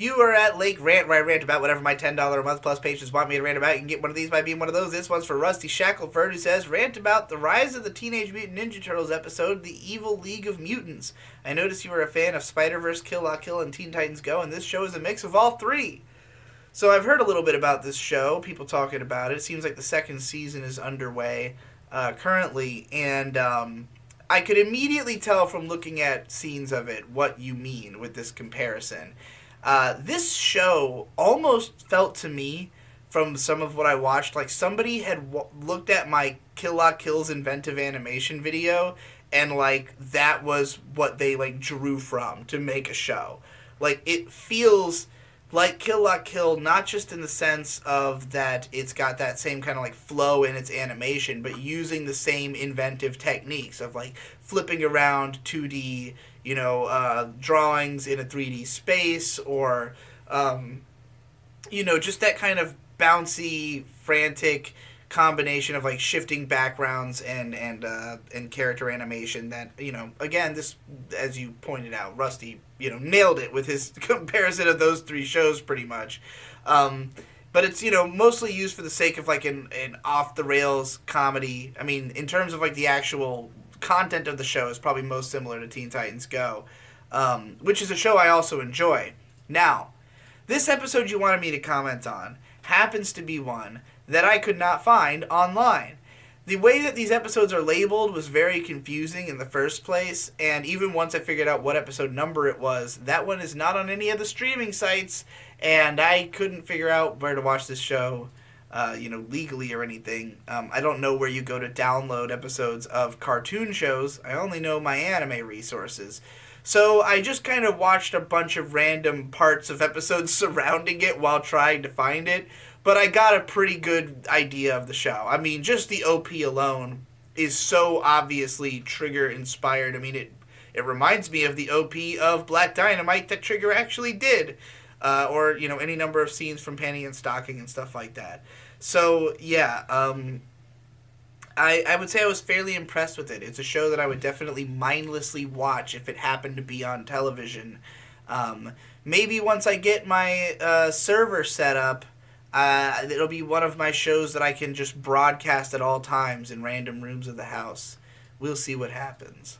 You are at Lake Rant, where I rant about whatever my $10 a month plus patrons want me to rant about. You can get one of these by being one of those. This one's for Rusty Shackleford, who says, rant about the Rise of the Teenage Mutant Ninja Turtles episode, The Evil League of Mutants. I noticed you were a fan of Spider-Verse, Kill La Kill, and Teen Titans Go, and this show is a mix of all three. So I've heard a little bit about this show, people talking about it. It seems like the second season is underway currently, and I could immediately tell from looking at scenes of it what you mean with this comparison. This show almost felt to me, from some of what I watched, like somebody had looked at my Kill La Kill's inventive animation video, and like that was what they like drew from to make a show. Like it feels like Kill La Kill, not just in the sense of that it's got that same kind of like flow in its animation, but using the same inventive techniques of like flipping around 2D, drawings in a 3D space, or, just that kind of bouncy, frantic combination of like shifting backgrounds and character animation that, again, this, as you pointed out, Rusty, nailed it with his comparison of those three shows pretty much. But it's, mostly used for the sake of like an off the rails comedy. I mean, in terms of like the actual content of the show is probably most similar to Teen Titans Go, which is a show I also enjoy. Now, this episode you wanted me to comment on happens to be one that I could not find online. The way that these episodes are labeled was very confusing in the first place, and even once I figured out what episode number it was, that one is not on any of the streaming sites, and I couldn't figure out where to watch this show, legally or anything. I don't know where you go to download episodes of cartoon shows. I only know my anime resources. So I just kind of watched a bunch of random parts of episodes surrounding it while trying to find it, but I got a pretty good idea of the show. I mean, just the OP alone is so obviously Trigger inspired. I mean, it reminds me of the OP of Black Dynamite that Trigger actually did. Or, any number of scenes from Panty and Stocking and stuff like that. So, yeah, I would say I was fairly impressed with it. It's a show that I would definitely mindlessly watch if it happened to be on television. Maybe once I get my server set up, it'll be one of my shows that I can just broadcast at all times in random rooms of the house. We'll see what happens.